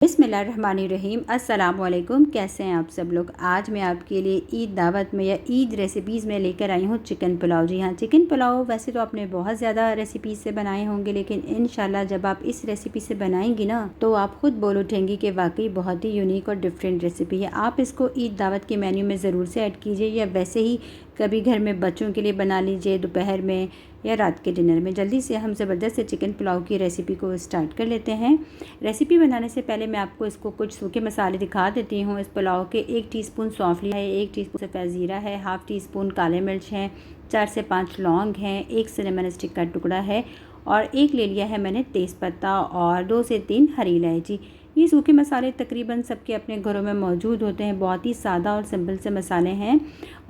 बिस्मिल्लाहिर्रहमानिर्रहीम। अस्सलाम वालेकुम। कैसे हैं आप सब लोग। आज मैं आपके लिए ईद दावत में या ईद रेसिपीज़ में लेकर आई हूँ चिकन पुलाव। जी हाँ, चिकन पुलाव वैसे तो आपने बहुत ज़्यादा रेसिपीज़ से बनाए होंगे, लेकिन इंशाल्लाह जब आप इस रेसिपी से बनाएंगी ना तो आप खुद बोल उठेंगी कि वाकई बहुत ही यूनिक और डिफरेंट रेसिपी है। आप इसको ईद दावत के मेन्यू में ज़रूर से ऐड कीजिए, या वैसे ही कभी घर में बच्चों के लिए बना लीजिए दोपहर में या रात के डिनर में। जल्दी से हम ज़बरदस्त से चिकन पुलाव की रेसिपी को स्टार्ट कर लेते हैं। रेसिपी बनाने से पहले मैं आपको इसको कुछ सूखे मसाले दिखा देती हूँ। इस पुलाव के 1 टीस्पून सौंफ लिया है, 1 टीस्पून सफ़ेद ज़ीरा है, हाफ़ टी स्पून काले मिर्च हैं, 4 से 5 लौंग हैं, 1 सिनेमन स्टिक का टुकड़ा है और 1 ले लिया है मैंने तेज़पत्ता और 2 से 3 हरी इलायची। ये सूखे मसाले तकरीबन सबके अपने घरों में मौजूद होते हैं। बहुत ही सादा और सिंपल से मसाले हैं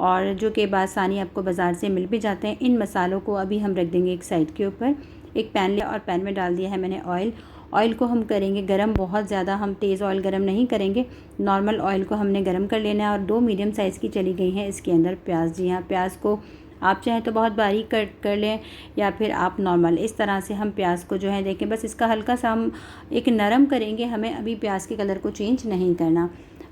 और जो कि बासानी आपको बाज़ार से मिल भी जाते हैं। इन मसालों को अभी हम रख देंगे एक साइड के ऊपर। एक पैन लिया और पैन में डाल दिया है मैंने ऑयल। ऑयल को हम करेंगे गरम, बहुत ज़्यादा हम तेज़ ऑयल गरम नहीं करेंगे, नॉर्मल ऑयल को हमने गरम कर लेना है। और 2 मीडियम साइज़ की चली गई हैं इसके अंदर प्याज। जी हाँ, प्याज को आप चाहें तो बहुत बारीक कट कर लें या फिर आप नॉर्मल इस तरह से हम प्याज को जो है देखें, बस इसका हल्का सा हम एक नरम करेंगे। हमें अभी प्याज के कलर को चेंज नहीं करना।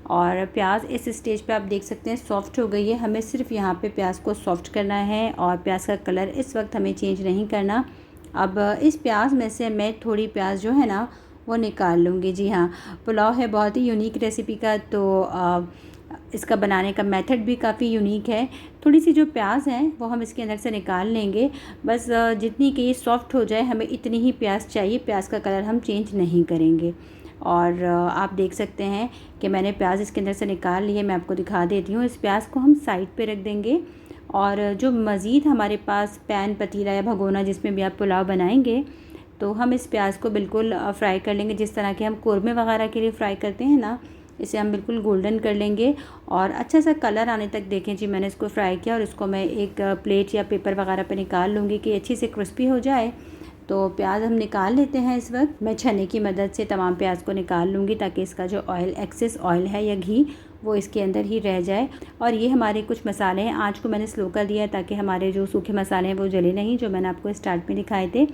और प्याज इस स्टेज पे आप देख सकते हैं सॉफ्ट हो गई है। हमें सिर्फ यहाँ पे प्याज को सॉफ्ट करना है और प्याज का कलर इस वक्त हमें चेंज नहीं करना। अब इस प्याज में से मैं थोड़ी प्याज जो है ना वो निकाल लूँगी। जी हाँ, पुलाव है बहुत ही यूनिक रेसिपी का, तो इसका बनाने का मेथड भी काफ़ी यूनिक है। थोड़ी सी जो प्याज है वो हम इसके अंदर से निकाल लेंगे। बस जितनी कि ये सॉफ्ट हो जाए हमें इतनी ही प्याज चाहिए। प्याज का कलर हम चेंज नहीं करेंगे। और आप देख सकते हैं कि मैंने प्याज इसके अंदर से निकाल ली है। मैं आपको दिखा देती हूँ। इस प्याज को हम साइड पे रख देंगे और जो मज़ीद हमारे पास पैन, पतीला या भगोना जिसमें भी आप पुलाव बनाएंगे, तो हम इस प्याज को बिल्कुल फ्राई कर लेंगे। जिस तरह के हम कोरमे वगैरह के लिए फ़्राई करते हैं ना, इसे हम बिल्कुल गोल्डन कर लेंगे और अच्छा सा कलर आने तक देखें। जी, मैंने इसको फ्राई किया और इसको मैं एक प्लेट या पेपर वगैरह पे निकाल लूँगी कि अच्छी से क्रिस्पी हो जाए। तो प्याज हम निकाल लेते हैं। इस वक्त मैं छन्नी की मदद से तमाम प्याज को निकाल लूँगी ताकि इसका जो ऑयल, एक्सेस ऑयल है या घी, वो इसके अंदर ही रह जाए। और ये हमारे कुछ मसाले हैं। आँच को मैंने स्लो कर दिया है ताकि हमारे जो सूखे मसाले हैं वो जले नहीं, जो मैंने आपको स्टार्ट में दिखाए थे।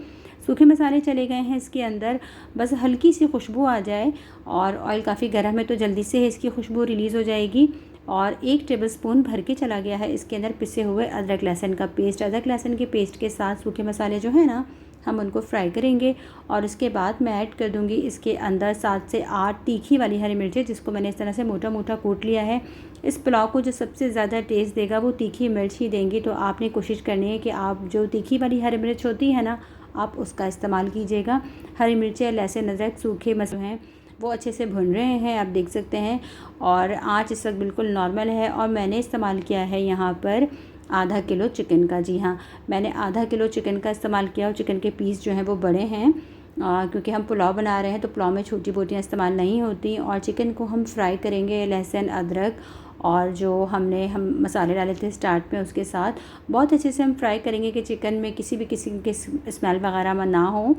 सूखे मसाले चले गए हैं इसके अंदर। बस हल्की सी खुशबू आ जाए और ऑयल काफ़ी गर्म है तो जल्दी से इसकी खुशबू रिलीज़ हो जाएगी। और 1 टेबलस्पून भर के चला गया है इसके अंदर पिसे हुए अदरक लहसुन का पेस्ट। अदरक लहसुन के पेस्ट के साथ सूखे मसाले जो है ना, हम उनको फ्राई करेंगे। और उसके बाद मैं ऐड कर दूंगी इसके अंदर 7 से 8 तीखी वाली हरी मिर्चें, जिसको मैंने इस तरह से मोटा मोटा कूट लिया है। इस पुलाव को जो सबसे ज़्यादा टेस्ट देगा वो तीखी मिर्च ही देंगी, तो आपने कोशिश करनी है कि आप जो तीखी वाली हरी मिर्च होती है ना, आप उसका इस्तेमाल कीजिएगा। हरी मिर्चें, लहसुन, अदरक, सूखे मसाले हैं वो अच्छे से भुन रहे हैं, आप देख सकते हैं। और आँच इस वक्त बिल्कुल नॉर्मल है। और मैंने इस्तेमाल किया है यहाँ पर आधा किलो चिकन का। जी हाँ, मैंने आधा किलो चिकन का इस्तेमाल किया और चिकन के पीस जो हैं वो बड़े हैं क्योंकि हम पुलाव बना रहे हैं तो पुलाव में छोटी बोटियाँ इस्तेमाल नहीं होती। और चिकन को हम फ्राई करेंगे लहसुन, अदरक और जो हम मसाले डाले थे स्टार्ट में उसके साथ बहुत अच्छे से हम फ्राई करेंगे कि चिकन में किसी भी किस्म की स्मेल वगैरह ना हो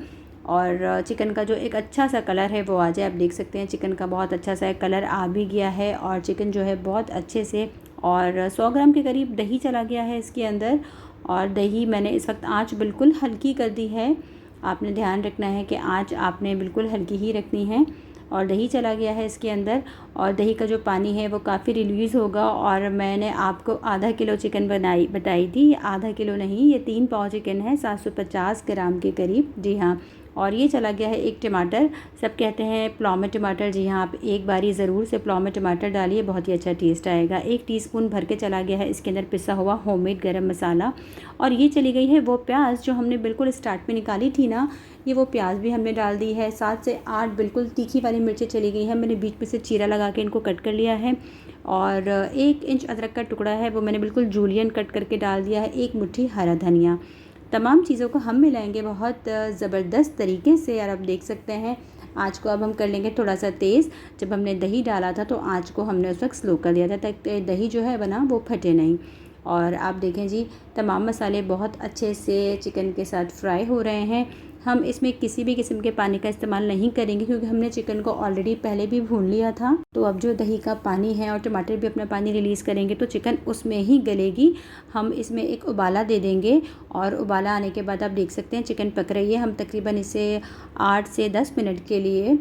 और चिकन का जो एक अच्छा सा कलर है वो आ जाए। आप देख सकते हैं चिकन का बहुत अच्छा सा कलर आ भी गया है और चिकन जो है बहुत अच्छे से, और 100 ग्राम के करीब दही चला गया है इसके अंदर। और दही मैंने इस वक्त आंच बिल्कुल हल्की कर दी है। आपने ध्यान रखना है कि आंच आपने बिल्कुल हल्की ही रखनी है। और दही चला गया है इसके अंदर और दही का जो पानी है वो काफ़ी रिलीज़ होगा। और मैंने आपको आधा किलो चिकन बताई थी, आधा किलो नहीं, ये 3 पाव चिकन है, 750 ग्राम के करीब। जी हाँ, और ये चला गया है 1 टमाटर। सब कहते हैं पुलाव में टमाटर, जी हाँ, आप एक बारी ज़रूर से पुलाव में टमाटर डालिए, बहुत ही अच्छा टेस्ट आएगा। 1 टीस्पून भर के चला गया है इसके अंदर पिसा हुआ होममेड गरम मसाला। और ये चली गई है वो प्याज जो हमने बिल्कुल स्टार्ट में निकाली थी ना, ये वो प्याज भी हमने डाल दी है। 7 से 8 बिल्कुल तीखी वाली मिर्चें चली गई हैं। मैंने बीच में से चीरा लगा के इनको कट कर लिया है। और 1 इंच अदरक का टुकड़ा है वो मैंने बिल्कुल जूलियन कट करके डाल दिया है। 1 मुट्ठी हरा धनिया। तमाम चीज़ों को हम मिलाएंगे बहुत ज़बरदस्त तरीके से। और आप देख सकते हैं आँच को अब हम कर लेंगे थोड़ा सा तेज़। जब हमने दही डाला था तो आँच को हमने उस वक्त स्लो कर दिया था ताकि दही जो है बना वो फटे नहीं। और आप देखें जी, तमाम मसाले बहुत अच्छे से चिकन के साथ फ्राई हो रहे हैं। हम इसमें किसी भी किस्म के पानी का इस्तेमाल नहीं करेंगे क्योंकि हमने चिकन को ऑलरेडी पहले भी भून लिया था। तो अब जो दही का पानी है और टमाटर भी अपना पानी रिलीज़ करेंगे तो चिकन उसमें ही गलेगी। हम इसमें एक उबाला दे देंगे और उबाला आने के बाद आप देख सकते हैं चिकन पक रही है। हम तकरीबन इसे 8 से 10 मिनट के लिए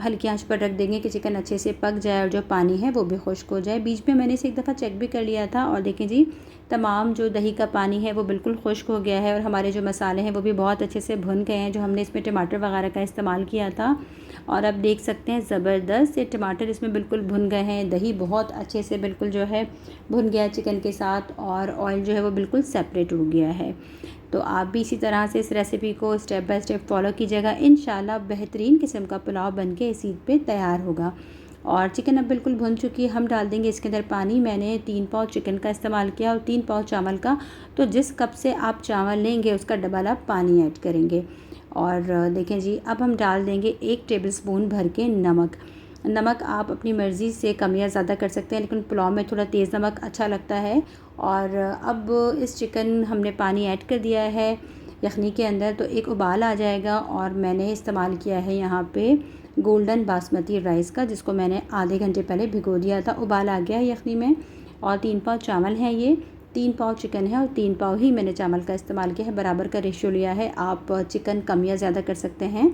हल्की आंच पर रख देंगे कि चिकन अच्छे से पक जाए और जो पानी है वो भी खुश्क हो जाए। बीच में मैंने इसे एक दफ़ा चेक भी कर लिया था और देखें जी, तमाम जो दही का पानी है वो बिल्कुल खुश्क हो गया है और हमारे जो मसाले हैं वो भी बहुत अच्छे से भुन गए हैं जो हमने इसमें टमाटर वगैरह का इस्तेमाल किया था। और अब देख सकते हैं ज़बरदस्त से टमाटर इसमें बिल्कुल भुन गए हैं। दही बहुत अच्छे से बिल्कुल जो है भुन गया चिकन के साथ और ऑयल जो है वो बिल्कुल सेपरेट हो गया है। तो आप भी इसी तरह से इस रेसिपी को स्टेप बाय स्टेप फॉलो कीजिएगा। इंशाल्लाह बेहतरीन किस्म का पुलाव बनके इस ईद पे तैयार होगा। और चिकन अब बिल्कुल भुन चुकी है। हम डाल देंगे इसके अंदर पानी। मैंने 3 पाव चिकन का इस्तेमाल किया और 3 पाव चावल का। तो जिस कप से आप चावल लेंगे उसका डबल आप पानी ऐड करेंगे। और देखें जी, अब हम डाल देंगे 1 टेबलस्पून भर के नमक। नमक आप अपनी मर्ज़ी से कम या ज़्यादा कर सकते हैं लेकिन पुलाव में थोड़ा तेज़ नमक अच्छा लगता है। और अब इस चिकन हमने पानी ऐड कर दिया है यखनी के अंदर तो एक उबाल आ जाएगा। और मैंने इस्तेमाल किया है यहाँ पे गोल्डन बासमती राइस का जिसको मैंने आधे घंटे पहले भिगो दिया था। उबाल आ गया यखनी में और 3 पाव चावल हैं, ये 3 पाव चिकन है और 3 पाव ही मैंने चावल का इस्तेमाल किया है। बराबर का रेशियो लिया है। आप चिकन कम या ज़्यादा कर सकते हैं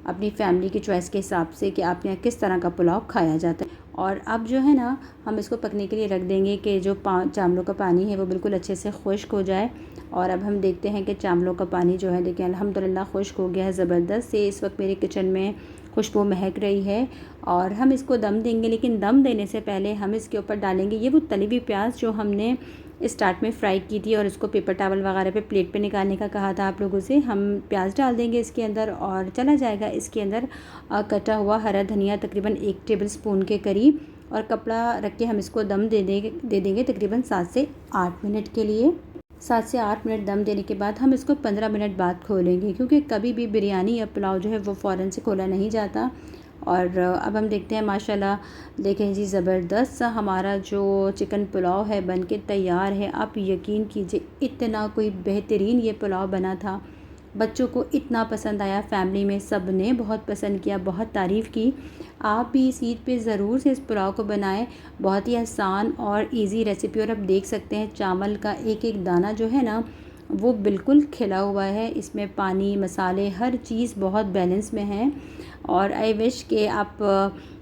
अपनी फैमिली की चॉइस के हिसाब से कि आपके यहाँ किस तरह का पुलाव खाया जाता है। और अब जो है ना, हम इसको पकने के लिए रख देंगे कि जो चावलों का पानी है वो बिल्कुल अच्छे से खुश्क हो जाए। और अब हम देखते हैं कि चावलों का पानी जो है देखिए अल्हम्दुलिल्लाह खुश्क हो गया है ज़बरदस्त से। इस वक्त मेरे किचन में खुशबू महक रही है और हम इसको दम देंगे। लेकिन दम देने से पहले हम इसके ऊपर डालेंगे ये वो तली हुई प्याज जो हमने स्टार्ट में फ्राई की थी और इसको पेपर टावल वगैरह पे प्लेट पे निकालने का कहा था आप लोगों से। हम प्याज डाल देंगे इसके अंदर और चला जाएगा इसके अंदर कटा हुआ हरा धनिया तकरीबन 1 टेबलस्पून के करीब। और कपड़ा रख के हम इसको दम दे देंगे तकरीबन 7 से 8 मिनट के लिए। 7 से 8 मिनट दम देने के बाद हम इसको 15 मिनट बाद खोलेंगे क्योंकि कभी भी बिरयानी या पुलाव जो है वो फ़ौरन से खोला नहीं जाता। और अब हम देखते हैं माशाल्लाह देखें जी, ज़बरदस्त सा हमारा जो चिकन पुलाव है बन के तैयार है। आप यकीन कीजिए इतना कोई बेहतरीन ये पुलाव बना था। बच्चों को इतना पसंद आया, फैमिली में सब ने बहुत पसंद किया, बहुत तारीफ़ की। आप भी इस ईद पे ज़रूर से इस पुलाव को बनाएं। बहुत ही आसान और इजी रेसिपी। और आप देख सकते हैं चावल का एक एक दाना जो है ना वो बिल्कुल खिला हुआ है। इसमें पानी मसाले हर चीज़ बहुत बैलेंस में है। और आई विश कि आप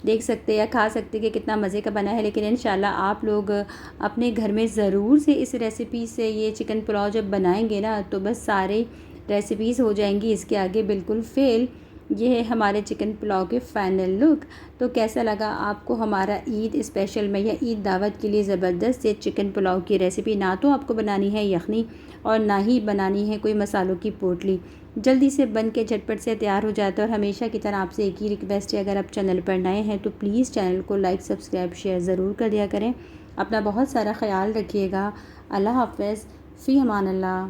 देख सकते या खा सकते कि कितना मज़े का बना है। लेकिन इंशाल्लाह आप लोग अपने घर में ज़रूर से इस रेसिपी से ये चिकन पुलाव जब बनाएंगे ना तो बस सारे रेसिपीज़ हो जाएंगी इसके आगे बिल्कुल फ़ेल। ये है हमारे चिकन पुलाव के फ़ाइनल लुक। तो कैसा लगा आपको हमारा ईद स्पेशल में या ईद दावत के लिए ज़बरदस्त से चिकन पुलाव की रेसिपी। ना तो आपको बनानी है यखनी और ना ही बनानी है कोई मसालों की पोटली। जल्दी से बन के झटपट से तैयार हो जाता है। और हमेशा की तरह आपसे एक ही रिक्वेस्ट है, अगर आप चैनल पर नए हैं तो प्लीज़ चैनल को लाइक सब्सक्राइब शेयर ज़रूर कर दिया करें। अपना बहुत सारा ख्याल रखिएगा। अल्लाह हाफ़िज़, फ़ी अमान अल्लाह।